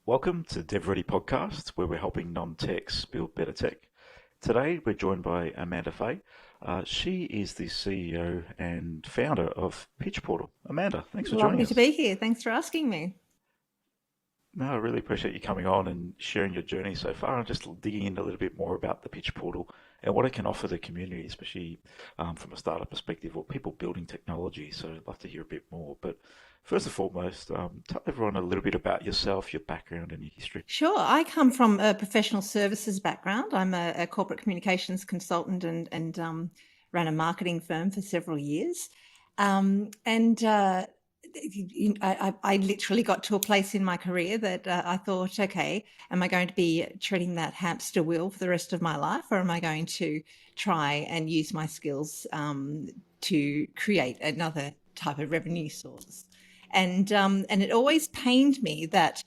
Welcome to DevReady Podcast, where we're helping non-techs build better tech. Today, we're joined by Amanda Fay. She is the CEO and founder of Pitch Portal. Amanda, thanks for joining Lovely to us. be here. Thanks for asking me. No, I really appreciate you coming on and sharing your journey so far and just digging in a little bit more about the Pitch Portal and what it can offer the community, especially from a startup perspective or people building technology. So I'd love to hear a bit more. But first and foremost, tell everyone a little bit about yourself, your background and your history. Sure. I come from a professional services background. I'm a corporate communications consultant and ran a marketing firm for several years. And I literally got to a place in my career that I thought, okay, am I going to be treading that hamster wheel for the rest of my life, or am I going to try and use my skills to create another type of revenue source? And it always pained me that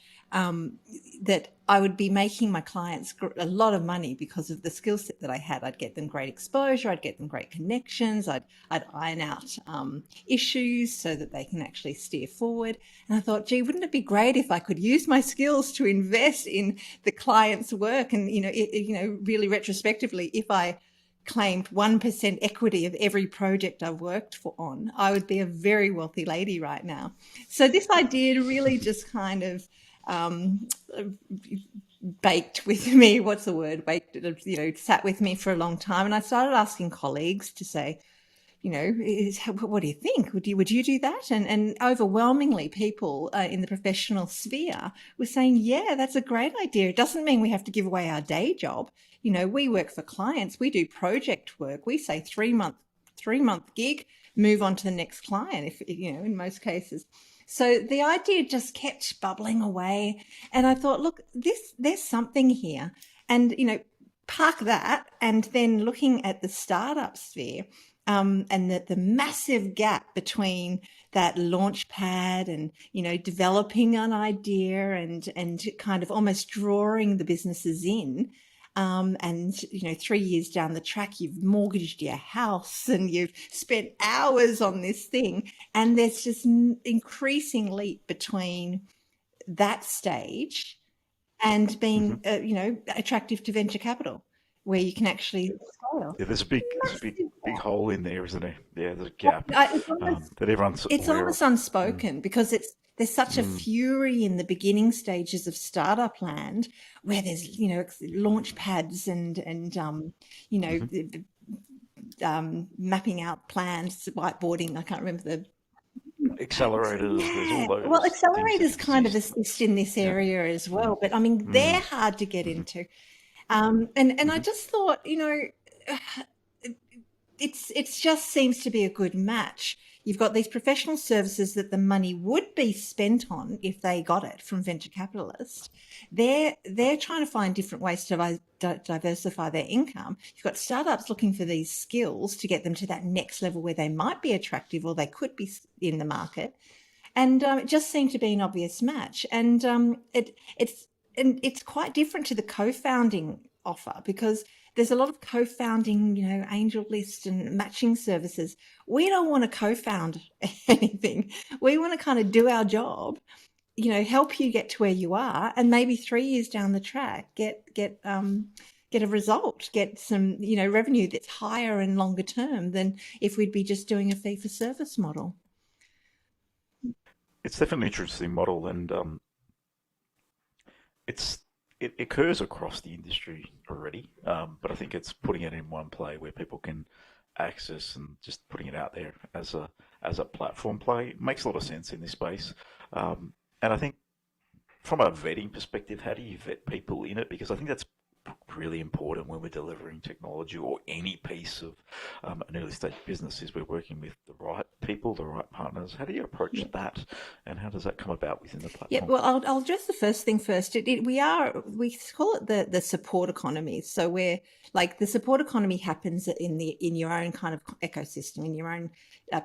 I would be making my clients a lot of money because of the skill set that I had. I'd get them great exposure, I'd get them great connections, I'd iron out issues so that they can actually steer forward. And I thought, gee, wouldn't it be great if I could use my skills to invest in the client's work? And really retrospectively, if I claimed 1% equity of every project I've worked on, I would be a very wealthy lady right now. So this idea really just kind of baked with me. What's the word? Baked, sat with me for a long time. And I started asking colleagues to say, what do you think? Would you do that? And overwhelmingly, people in the professional sphere were saying, yeah, that's a great idea. It doesn't mean we have to give away our day job. We work for clients. We do project work. We say 3-month gig, move on to the next client. If in most cases. So the idea just kept bubbling away, and I thought, look, there's something here, and park that, and then looking at the startup sphere. And the massive gap between that launch pad and, developing an idea and kind of almost drawing the businesses in. And 3 years down the track, you've mortgaged your house and you've spent hours on this thing. And there's just increasing leap between that stage and being, attractive to venture capital, where you can actually scale. Yeah, there's a big, big hole in there, isn't there? Yeah, there's a gap It's almost, that everyone's it's aware almost of. unspoken because there's such a Mm, fury in the beginning stages of startup land where there's launch pads and you know mhm. mapping out plans, whiteboarding. I can't remember the Accelerators, there's all yeah. Well, those things that accelerators kind of exist. assist in this Yeah. area as Mm, well, but I mean they're mm, hard to get mhm, into. And I mhm. just thought, it's just seems to be a good match. You've got these professional services that the money would be spent on if they got it from venture capitalists. They're trying to find different ways to diversify their income. You've got startups looking for these skills to get them to that next level where they might be attractive or they could be in the market. And it just seemed to be an obvious match. And it's quite different to the co-founding offer because there's a lot of co-founding, angel list and matching services. We don't want to co-found anything. We want to kind of do our job, help you get to where you are, and maybe 3 years down the track, get a result, get some, revenue that's higher and longer term than if we'd be just doing a fee for service model. It's definitely an interesting model, and it's it occurs across the industry already. But I think it's putting it in one play where people can access and just putting it out there as a platform play makes a lot of sense in this space. And I think from a vetting perspective, how do you vet people in it? Because I think that's really important when we're delivering technology or any piece of an early stage business is we're working with the right people, the right partners. How do you approach Yeah. that, and how does that come about within the Yeah, platform? well, I'll address the first thing first. We call it the support economy. So where like the support economy happens in your own kind of ecosystem, in your own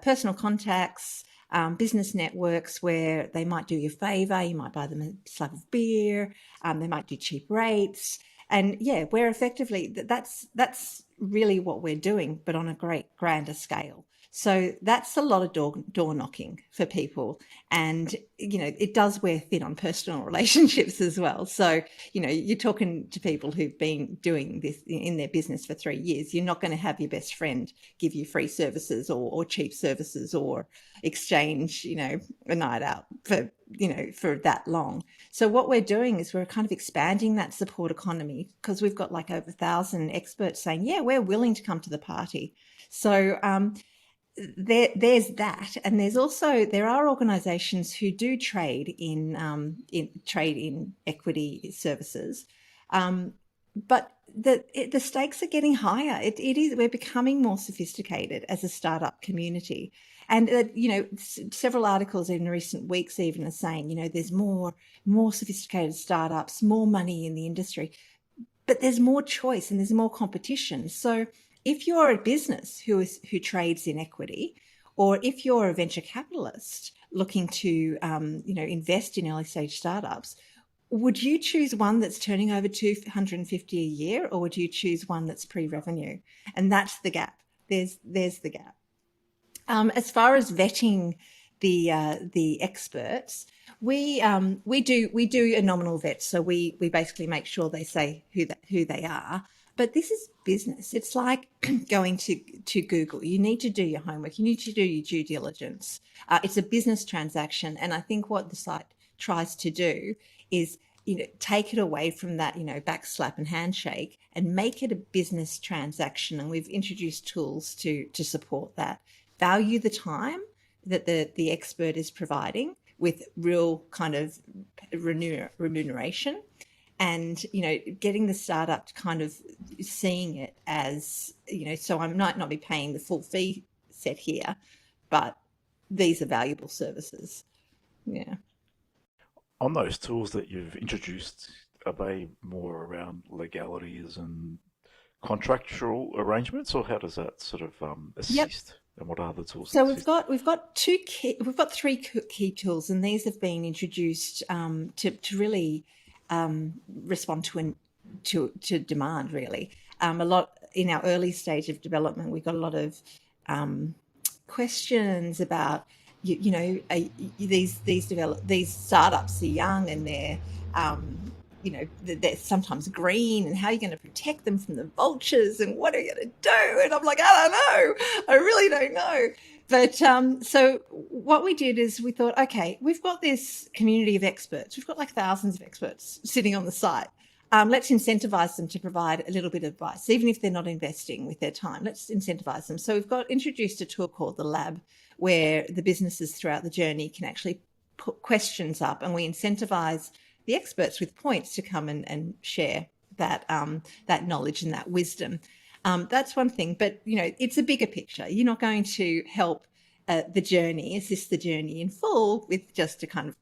personal contacts, business networks where they might do you a favor, you might buy them a slab of beer, they might do cheap rates, and yeah, we're effectively that's really what we're doing, but on a great grander scale. So that's a lot of door knocking for people. And, it does wear thin on personal relationships as well. So, you're talking to people who've been doing this in their business for 3 years. You're not going to have your best friend give you free services or cheap services or exchange, a night out for that long. So what we're doing is we're kind of expanding that support economy, because we've got like over 1,000 experts saying, yeah, we're willing to come to the party. So there's that, and there are organisations who do trade in equity services, but the stakes are getting higher. We're becoming more sophisticated as a startup community, and several articles in recent weeks even are saying there's more sophisticated startups, more money in the industry, but there's more choice and there's more competition. So if you're a business who trades in equity, or if you're a venture capitalist looking to invest in early stage startups, would you choose one that's turning over 250 a year, or would you choose one that's pre-revenue? And that's the gap. There's the gap. As far as vetting the experts, we do a nominal vet. So we basically make sure they say who they are. But this is business. It's like going to Google. You need to do your homework. You need to do your due diligence. It's a business transaction. And I think what the site tries to do is, take it away from that, backslap and handshake, and make it a business transaction. And we've introduced tools to support that. Value the time that the expert is providing with real kind of remuneration. And, getting the startup to kind of seeing it as, so I might not be paying the full fee set here, but these are valuable services. Yeah. On those tools that you've introduced, are they more around legalities and contractual arrangements, or how does that sort of assist? Yep. And what are the tools? So we've got three key tools, and these have been introduced to really respond to demand, really. A lot in our early stage of development, we got a lot of questions about these startups are young, and they're sometimes green, and how are you going to protect them from the vultures, and what are you going to do? And I'm like, I don't know. I really don't know. But so what we did is we thought, okay, we've got this community of experts. We've got like thousands of experts sitting on the site. Let's incentivize them to provide a little bit of advice, even if they're not investing with their time. Let's incentivize them. So we've introduced a tool called the Lab, where the businesses throughout the journey can actually put questions up, and we incentivize the experts with points to come and share that knowledge and that wisdom. That's one thing, but it's a bigger picture. You're not going to help assist the journey in full with just a kind of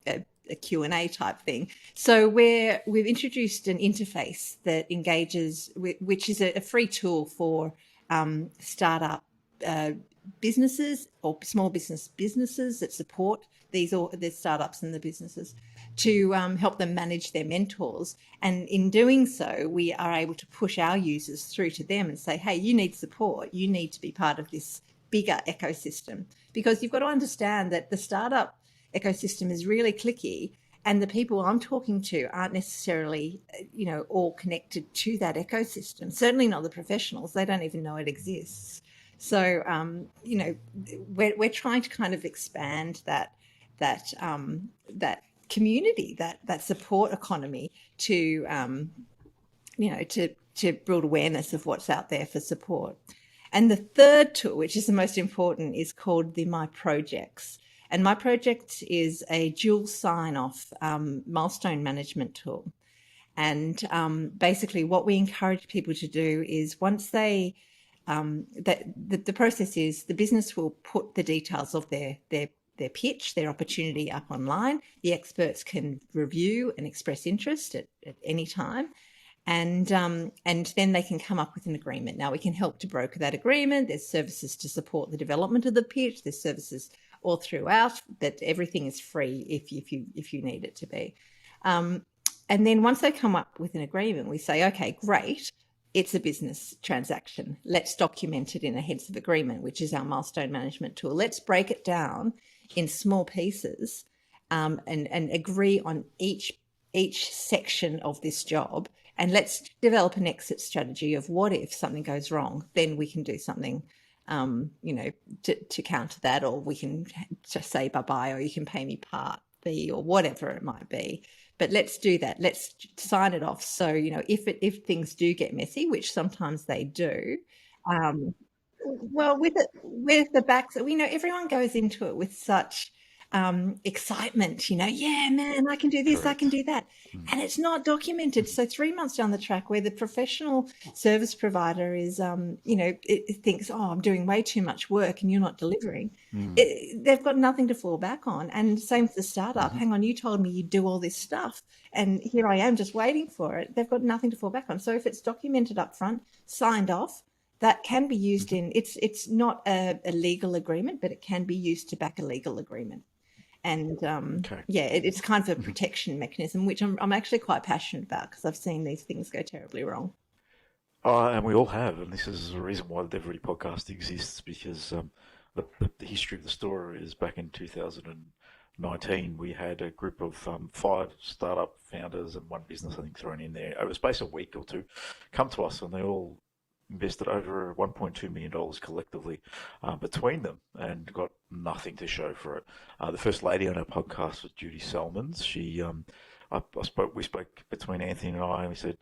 a Q&A type thing. So we've introduced an interface that engages, which is a free tool for startup businesses or small businesses that support the startups and the businesses, to help them manage their mentors. And in doing so, we are able to push our users through to them and say, hey, you need support. You need to be part of this bigger ecosystem, because you've got to understand that the startup ecosystem is really cliquey, and the people I'm talking to aren't necessarily, all connected to that ecosystem. Certainly not the professionals. They don't even know it exists. So, we're trying to kind of expand that community, that support economy, to build awareness of what's out there for support. And the third tool, which is the most important, is called the My Projects. And My Project is a dual sign-off milestone management tool. And basically what we encourage people to do is, once they the process is, the business will put the details of their pitch, their opportunity up online. The experts can review and express interest at any time. And then they can come up with an agreement. Now, we can help to broker that agreement. There's services to support the development of the pitch. There's services all throughout, but everything is free if you need it to be. And then once they come up with an agreement, we say, okay, great. it's a business transaction. Let's document it in a heads of agreement, which is our milestone management tool. Let's break it down in small pieces, and agree on each section of this job. And let's develop an exit strategy of what if something goes wrong, then we can do something, to counter that, or we can just say bye-bye, or you can pay me part fee, or whatever it might be. But let's do that. Let's sign it off. So, if things do get messy, which sometimes they do, well, with the backs, everyone goes into it with such excitement, yeah, man, I can do this, I can do that. And it's not documented. So 3 months down the track, where the professional service provider is, it thinks, oh, I'm doing way too much work and you're not delivering. They've got nothing to fall back on. And same with the startup. Hang on, you told me you'd do all this stuff, and here I am just waiting for it. They've got nothing to fall back on. So if it's documented up front, signed off, that can be used in, it's not a legal agreement, but it can be used to back a legal agreement. And it's kind of a protection mechanism, which I'm actually quite passionate about, because I've seen these things go terribly wrong. And we all have, and this is the reason why the DevReady Podcast exists, because the history of the story is back in 2019, we had a group of 5 startup founders and 1 business, I think, thrown in there over the space of a week or two, come to us, and they all invested over $1.2 million collectively between them, and got nothing to show for it. The first lady on our podcast was Judy Selmans. We spoke between Anthony and I, and we said,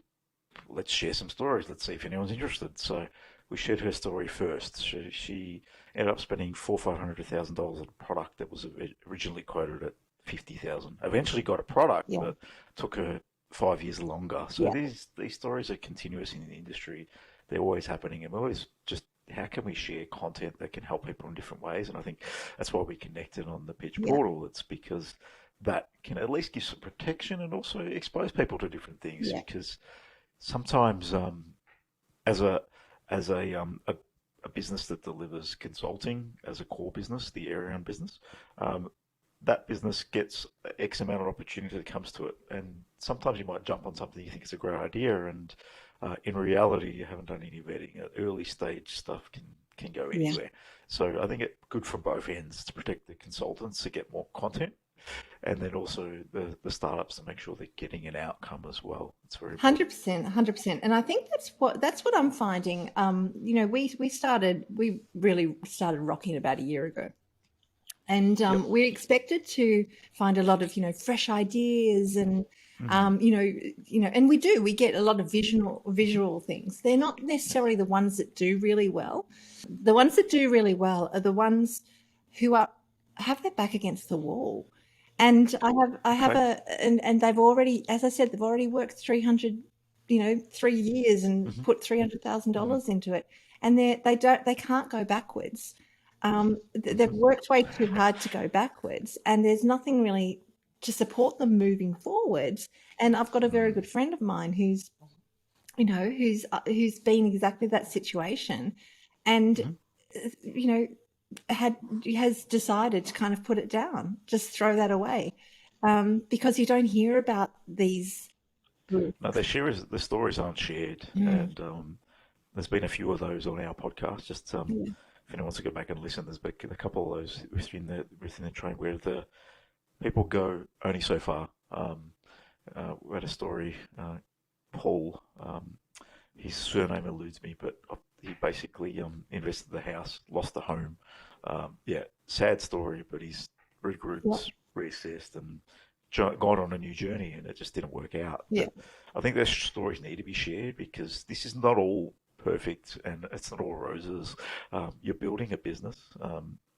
let's share some stories. Let's see if anyone's interested. So we shared her story first. She ended up spending $400,000 on a product that was originally quoted at $50,000. Eventually got a product, but took her 5 years longer. So these stories are continuous in the industry. They're always happening, and we're always just, how can we share content that can help people in different ways? And I think that's why we connected on the Pitch portal. It's because that can at least give some protection and also expose people to different things. Because sometimes, as a business that delivers consulting as a core business, the area-owned business, that business gets X amount of opportunity that comes to it, and sometimes you might jump on something you think is a great idea, and in reality, you haven't done any vetting. Early stage stuff can go anywhere. So I think it's good from both ends, to protect the consultants to get more content, and then also the startups to make sure they're getting an outcome as well. It's very 100%. And I think that's what I'm finding. We really started rocking about a year ago. And we expected to find a lot of, fresh ideas, and and we get a lot of visual things. They're not necessarily the ones that do really well. The ones that do really well are the ones who have their back against the wall. And and they've already, as I said, they've already worked 3 years and put $300,000 into it, and they can't go backwards. They've worked way too hard to go backwards, and there's nothing really to support them moving forwards. And I've got a very good friend of mine who's been exactly that situation, and has decided to kind of put it down, just throw that away, because you don't hear about these groups. No, the stories aren't shared, and there's been a few of those on our podcast. Just if anyone wants to go back and listen, there's been a couple of those within the train where the people go only so far. We had a story, Paul, his surname eludes me, but he basically invested the house, lost the home. Sad story, but he's regrouped, reassessed, and gone on a new journey, and it just didn't work out. But I think those stories need to be shared, because this is not all perfect, and it's not all roses. You're building a business,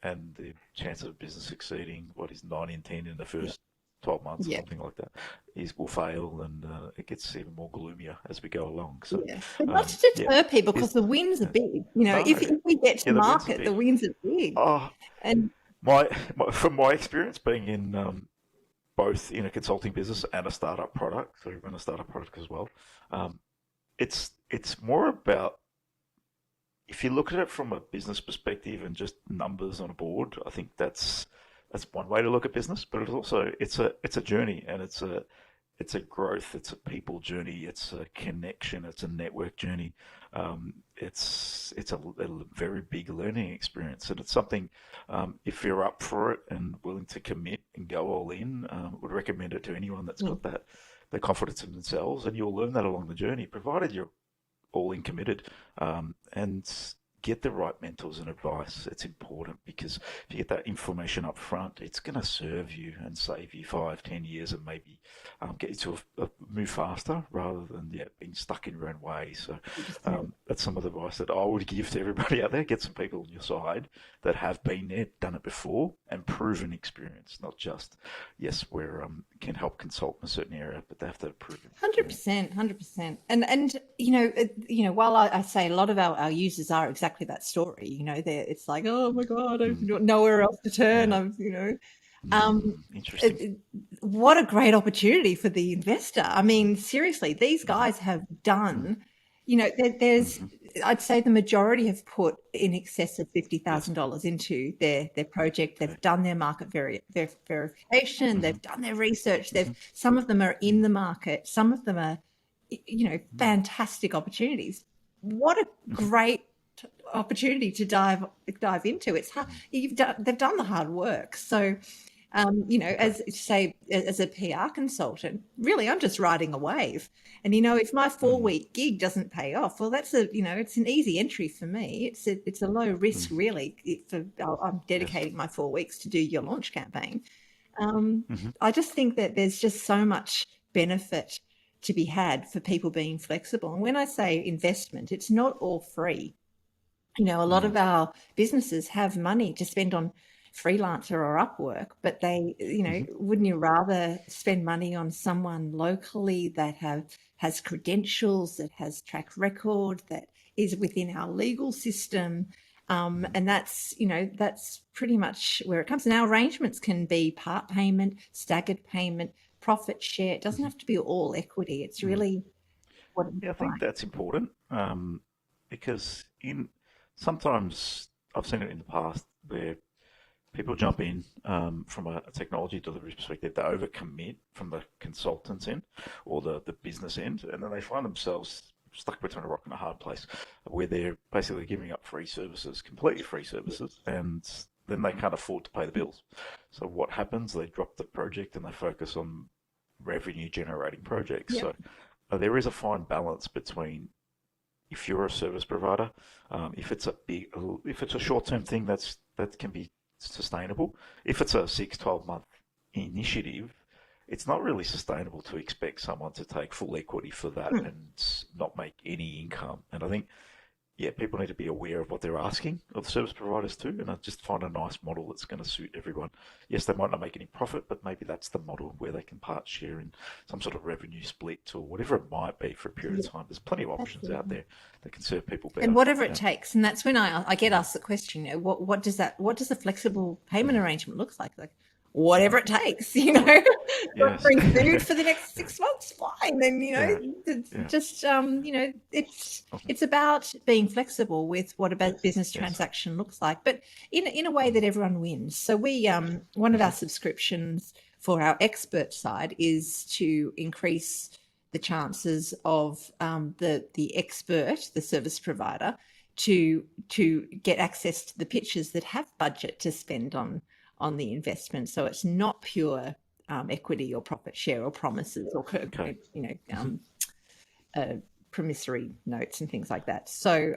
and the chance of a business succeeding, 9 in 10 in the first 12 months, something like that, will fail, and it gets even more gloomier as we go along. So, but not to deter people, because the wins are big. If we get to market, the wins are big. And from my experience being in both in a consulting business and a startup product, so you run a startup product as well, it's more about, if you look at it from a business perspective and just numbers on a board, I think that's one way to look at business. But it's a journey, and it's it's a growth, it's a people journey, it's a connection, it's a network journey. It's a very big learning experience, and it's something, if you're up for it and willing to commit and go all in, would recommend it to anyone that's Mm. got that the confidence in themselves, and you'll learn that along the journey, provided you're all in committed, and get the right mentors and advice. It's important because if you get that information up front, it's going to serve you and save you 5, 10 years, and maybe get you to move faster rather than being stuck in your own way. So 100%. that's some of the advice that I would give to everybody out there. Get some people on your side that have been there, done it before, and proven experience. Not just yes, we're can help consult in a certain area, but they have to have proven experience. 100%, 100%. And while I say a lot of our users are exactly that story, it's like, oh my God, I've Mm, got nowhere else to turn. yeah. Um, Interesting. what a great opportunity for the investor. I mean, seriously, these Mm-hmm. guys have Mm-hmm. done, there's, Mm-hmm. I'd say the majority have put in excess of Yes. $50,000 into their project. Okay. They've done their market verification. Mm-hmm. They've done their research. Mm-hmm. Some of them are in Mm-hmm. the market. Some of them are, fantastic opportunities. What a Mm-hmm. great opportunity to dive into. It's hard. They've done the hard work. So, Okay. as say, as a PR consultant, really, I'm just riding a wave. And if my Mm-hmm. 4-week gig doesn't pay off, well, that's it's an easy entry for me. It's a low risk, Mm-hmm. really. I'm Yes. dedicating my 4 weeks to do your launch campaign. Um, Mm-hmm. I just think that there's just so much benefit to be had for people being flexible. And when I say investment, it's not all free. A lot Mm-hmm. of our businesses have money to spend on freelancer or Upwork, but Mm-hmm. wouldn't you rather spend money on someone locally that has credentials, that has track record, that is within our legal system? And that's pretty much where it comes. And our arrangements can be part payment, staggered payment, profit share. It doesn't Mm-hmm. have to be all equity. It's Mm-hmm. really what it's Yeah, I think like. that's important, because in sometimes I've seen it in the past where people jump in, from a technology delivery perspective, they overcommit from the consultant's end or the business end, and then they find themselves stuck between a rock and a hard place where they're basically giving up free services, completely free services, and then they can't afford to pay the bills. So what happens? They drop the project and they focus on revenue generating projects. Yep. So there is a fine balance between, if you're a service provider, if it's a short term thing that can be sustainable. If it's a 6, 12 month initiative, it's not really sustainable to expect someone to take full equity for that Hmm. and not make any income. And I think, yeah, people need to be aware of what they're asking of the service providers too, and I just find a nice model that's going to suit everyone. Yes, they might not make any profit, but maybe that's the model where they can part share in some sort of revenue split or whatever it might be for a period Yeah, of time. There's plenty of options out absolutely. there that can serve people And better. whatever it Yeah. takes. And that's when I get Mm. asked the question, what does a flexible payment arrangement look like? Like, whatever it takes, Yes. bring food for the next 6 months, fine. And Yeah. it's Yeah. just it's Awesome. it's about being flexible with what a business Yes. transaction looks like, but in a way Mm. that everyone wins. So we one of our Mhm. subscriptions for our expert side is to increase the chances of the expert, the service provider, to get access to the pitches that have budget to spend on the investment. So it's not pure equity or profit share or promises or Okay. Mhm. promissory notes and things like that. So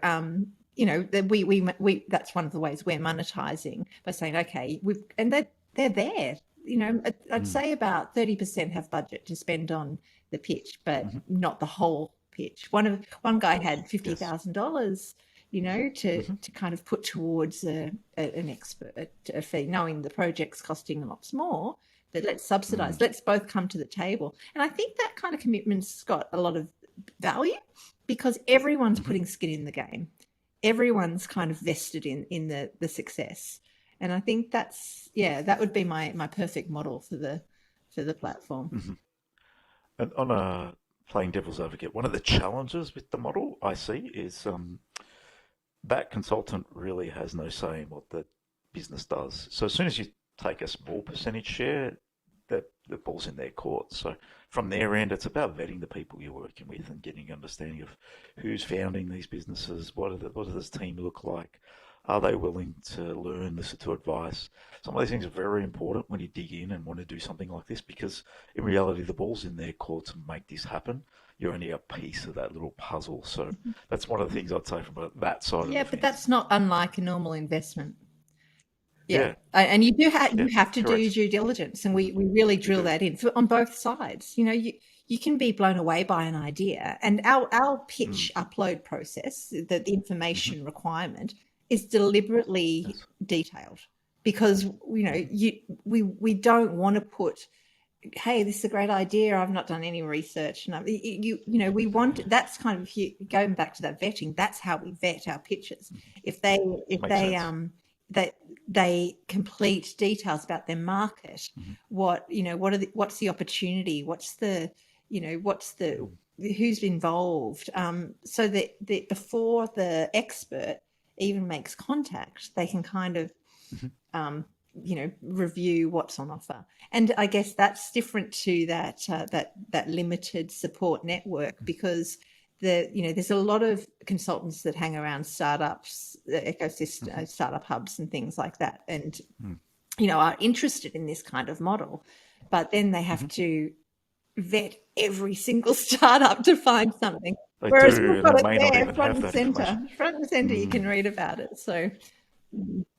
we that's one of the ways we're monetizing by saying, okay, they're there. I'd Mm. say about 30% have budget to spend on the pitch, but Mhm. not the whole pitch. One guy had fifty Yes. thousand dollars, to Mhm. kind of put towards an expert a fee, knowing the project's costing lots more. But let's subsidize. Mm. Let's both come to the table. And I think that kind of commitment's got a lot of value because everyone's Mhm. putting skin in the game. Everyone's kind of vested in the success. And I think that would be my perfect model for the platform. Mhm. And on a playing devil's advocate, one of the challenges with the model I see is, that consultant really has no say in what the business does. So as soon as you take a small percentage share, that the ball's in their court. So from their end, it's about vetting the people you're working with and getting an understanding of who's founding these businesses, what does this team look like, are they willing to learn, listen to advice? Some of these things are very important when you dig in and want to do something like this, because in reality, the ball's in their court to make this happen. You're only a piece of that little puzzle. So that's one of the things I'd say from that side of the Yeah, but fence. that's not unlike a normal investment. Yeah, And you have to do correct. due diligence, and we really drill that in on both sides. You can be blown away by an idea, and our pitch upload process, the information requirement, is deliberately Yes. detailed, because we don't want to put, hey, this is a great idea, I've not done any research, and we want, that's kind of, going back to that vetting, that's how we vet our pitches. If they Makes sense. that they complete details about their market, what's the opportunity, what's the who's involved, so that before the expert even makes contact, they can kind of review what's on offer. And I guess that's different to that limited support network, because there's a lot of consultants that hang around startups, the ecosystem, startup hubs and things like that, and are interested in this kind of model, but then they have to vet every single startup to find something. They Whereas do, we've and got they it may not there, even front have and that center. information. Front and center, you can read about it. So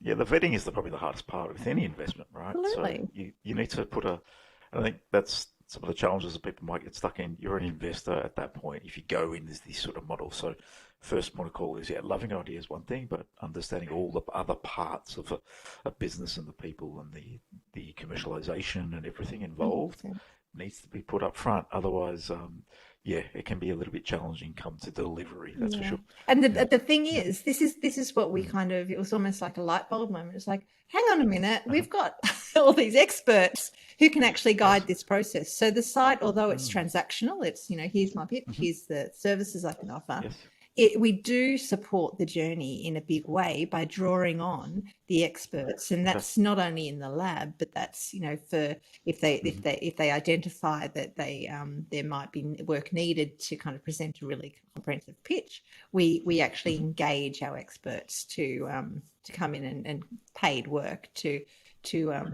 Yeah, the vetting is probably the hardest part with any investment, right? absolutely. So you need to I think that's some of the challenges that people might get stuck in. You're an investor at that point if you go in this sort of model. So first point of call is, loving an idea is one thing, but understanding all the other parts of a business and the people and the commercialization and everything involved 100%. needs to be put up front. Otherwise, it can be a little bit challenging come to delivery, that's for sure. And the thing is, this is what we kind of, it was almost like a light bulb moment. It's like, hang on a minute, we've got all these experts who can actually guide this process. So the site, although it's transactional, it's, here's my pitch, here's the services I can offer. Yes. We do support the journey in a big way by drawing on the experts, and that's not only in the lab, but that's for if they identify that there might be work needed to kind of present a really comprehensive pitch, we actually engage our experts to come in and paid work to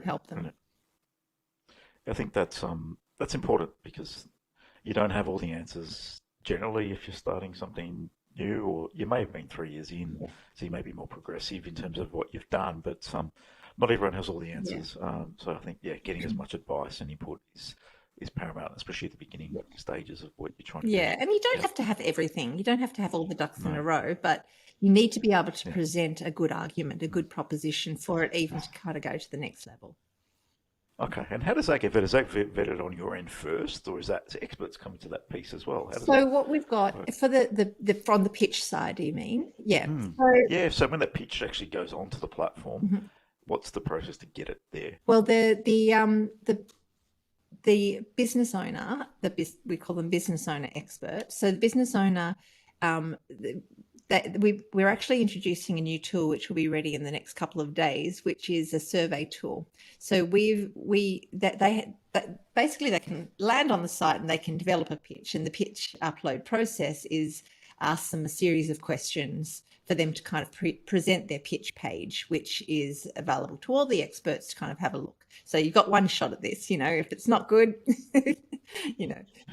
help them. I think that's important, because you don't have all the answers generally if you're starting something new, or you may have been 3 years in, so you may be more progressive in terms of what you've done, but not everyone has all the answers. So I think getting as much advice and input is paramount, especially at the beginning stages of what you're trying to do. And you don't have to have everything. You don't have to have all the ducks in a row, but you need to be able to present a good argument, a good proposition for it even to kind of go to the next level. Okay, and how does that get vetted? Is that vetted on your end first, or is that experts coming to that piece as well? So what we've got for the from the pitch side, do you mean? Yeah. So when that pitch actually goes onto the platform, what's the process to get it there? Well, the business owner, we call them business owner experts. So the business owner, we're actually introducing a new tool which will be ready in the next couple of days, which is a survey tool. So basically they can land on the site and they can develop a pitch, and the pitch upload process is ask them a series of questions for them to kind of present their pitch page, which is available to all the experts to kind of have a look. So you've got one shot at this, if it's not good,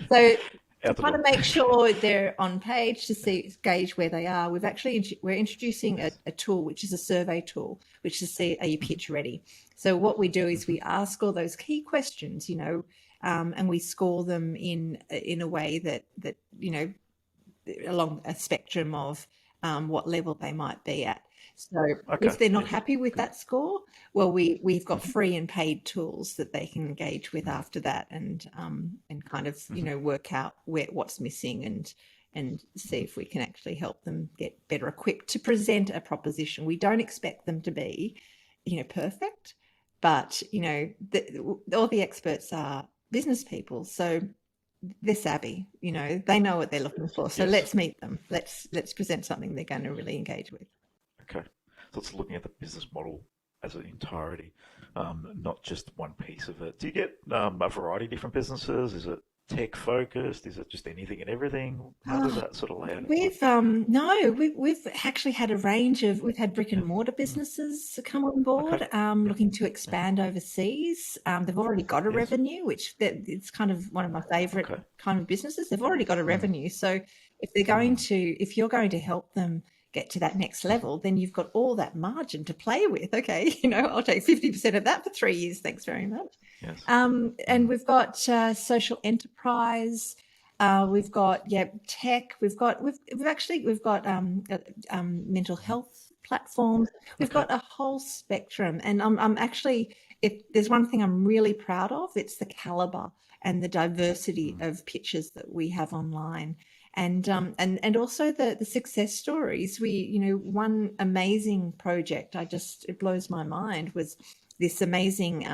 so to kind of make sure they're on page to gauge where they are. We're introducing a tool, which is a survey tool, which is see, are you pitch ready? So what we do is we ask all those key questions, and we score them in a way that along a spectrum of what level they might be at. So if they're not happy with that score, well, we've got free and paid tools that they can engage with after that, and kind of work out what's missing and see if we can actually help them get better equipped to present a proposition. We don't expect them to be, perfect, but all the experts are business people, so they're savvy. They know what they're looking for. So let's meet them. Let's present something they're going to really engage with. Okay, so it's looking at the business model as an entirety, not just one piece of it. Do you get a variety of different businesses? Is it tech focused? Is it just anything and everything? How does Oh, that sort of lay out? we've no, we've actually had a range of we've had brick Yeah. and mortar Mm. businesses come on Okay. board, Yeah. looking to Yeah. expand overseas. They've already got a Yes. revenue, which it's kind of one of my favorite Okay. kind of businesses. They've already got a Mm. revenue, so Mm. if you're going to help them get to that next level, then you've got all that margin to play with. Okay, I'll take 50% of that for 3 years. Thanks very much. Yes. And Mm. we've got social enterprise. We've got tech. We've got mental health platforms. We've Okay. got a whole spectrum, and I'm actually, if there's one thing I'm really proud of, it's the caliber and the diversity Mm. of pitches that we have online, and also the success stories. One amazing project, it blows my mind, was this amazing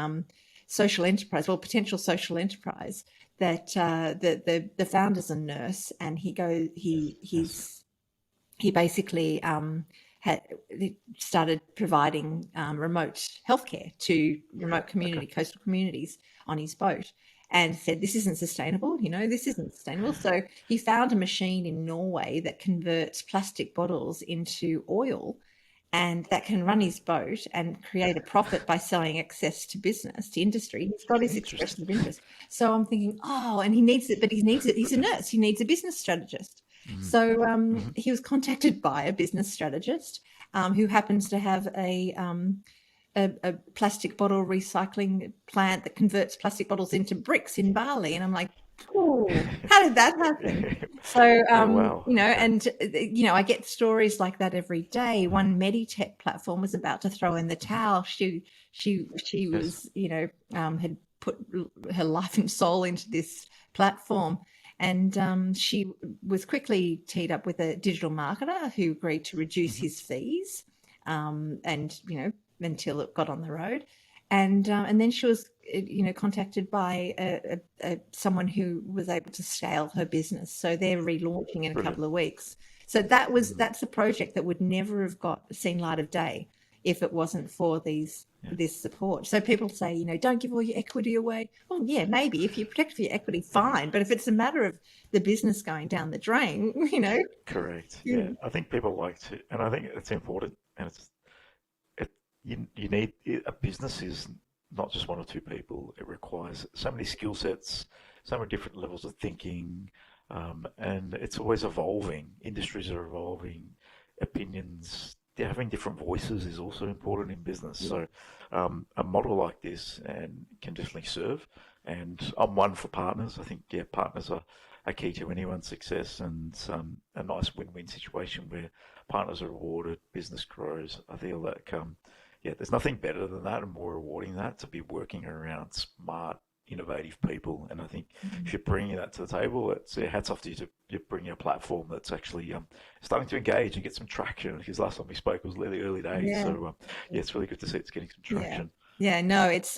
social enterprise, well, potential social enterprise that the founder's a nurse, and Yes. he basically had started providing remote healthcare to remote Okay. coastal communities on his boat, and said, this isn't sustainable, this isn't sustainable. So he found a machine in Norway that converts plastic bottles into oil, and that can run his boat and create a profit by selling excess to business, to industry. He's got his Interesting. expression of interest. So I'm thinking, and he needs it, but he needs it. He's a nurse. He needs a business strategist. Mm. So Mm-hmm. he was contacted by a business strategist who happens to have a plastic bottle recycling plant that converts plastic bottles into bricks in Bali. And I'm like, oh, how did that happen? So, Yeah. Wow. Okay. and, I get stories like that every day. One Meditech platform was about to throw in the towel. She Yes. was, had put her life and soul into this platform. And she was quickly teed up with a digital marketer who agreed to reduce Mm-hmm. his fees, until it got on the road. And then she was, contacted by someone who was able to scale her business. So they're relaunching in a Brilliant. couple of weeks. So that's Mm. a project that would never have seen light of day if it wasn't for this support. So people say, don't give all your equity away. Well, yeah, maybe if you protect for your equity, fine. But if it's a matter of the business going down the drain, Correct. yeah, Yeah. I think people like to, and I think it's important, and it you need a business is not just one or two people. It requires so many skill sets, so many different levels of thinking, and it's always evolving. Industries are evolving, opinions. Having different voices is also important in business. So, a model like this and can definitely serve. And I'm one for partners. I think partners are key to anyone's success, and a nice win-win situation where partners are rewarded, business grows. I feel like there's nothing better than that and more rewarding than that, to be working around smart, innovative people. And I think if you're bringing that to the table, it's hats off to you, to you're bringing a platform that's actually starting to engage and get some traction. Because last time we spoke was really early days, yeah. so it's really good to see it's getting some traction. Yeah, no, it's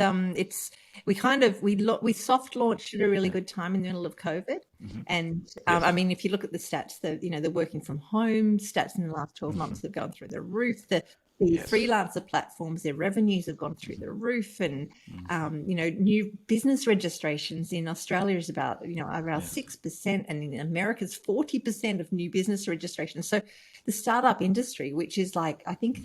we soft launched at a really good time in the middle of COVID, Mm-hmm. and Yes. I mean, if you look at the stats, the working from home stats in the last 12 Mm-hmm. months have gone through the roof. The Yes. freelancer platforms, their revenues have gone through the roof, and Mm-hmm. new business registrations in Australia is about around Yes. 6%, and in America's 40% of new business registrations. So the startup industry, which is like, I think,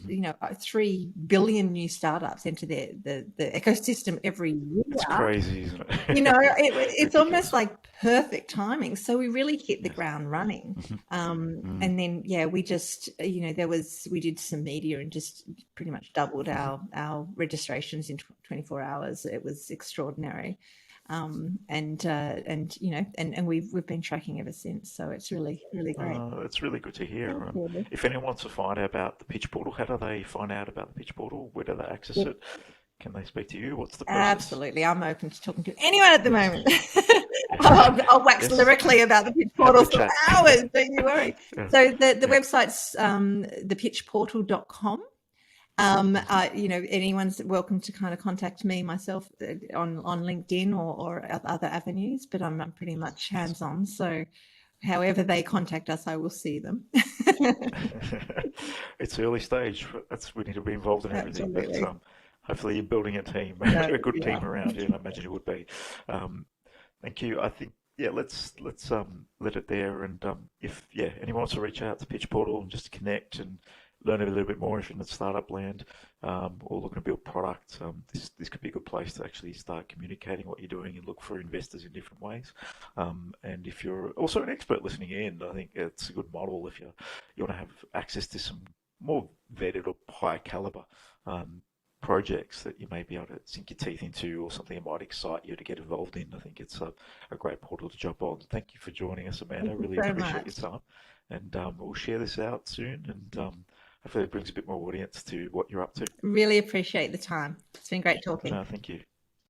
3 billion new startups enter the ecosystem every year. It's crazy, isn't it? It's Ridiculous. almost like perfect timing. So we really hit the Yes. ground running. Mm-hmm. And then, we just, we did some media and just pretty much doubled our registrations in 24 hours. It was extraordinary. And we've been tracking ever since. So it's really, really great. It's really good to hear. Thank you. If anyone wants to find out about the pitch portal, how do they find out about the pitch portal? Where do they access it? Can they speak to you? What's the process? Absolutely. I'm open to talking to anyone at the moment. I'll wax lyrically about the pitch portal for hours, don't you worry. Yeah. So the website's thepitchportal.com. Anyone's welcome to kind of contact me, myself, on LinkedIn or other avenues, but I'm pretty much hands-on. So however they contact us, I will see them. It's early stage. We need to be involved in everything. Absolutely. But hopefully you're building a team, No, a good yeah. team around you, and I imagine it would be. Um, Thank you. I think yeah, let's let it there. And if anyone wants to reach out to Pitch Portal and just connect and learn a little bit more if you're in the startup land, or looking to build product, this could be a good place to actually start communicating what you're doing and look for investors in different ways. And if you're also an expert listening in, I think it's a good model if you want to have access to some more vetted or high caliber projects that you may be able to sink your teeth into, or something that might excite you to get involved in. I think it's a great portal to jump on. Thank you for joining us, Amanda. I Thank you really so appreciate your much. time. And we'll share this out soon, and hopefully it brings a bit more audience to what you're up to. Really appreciate the time. It's been great talking. No, thank you.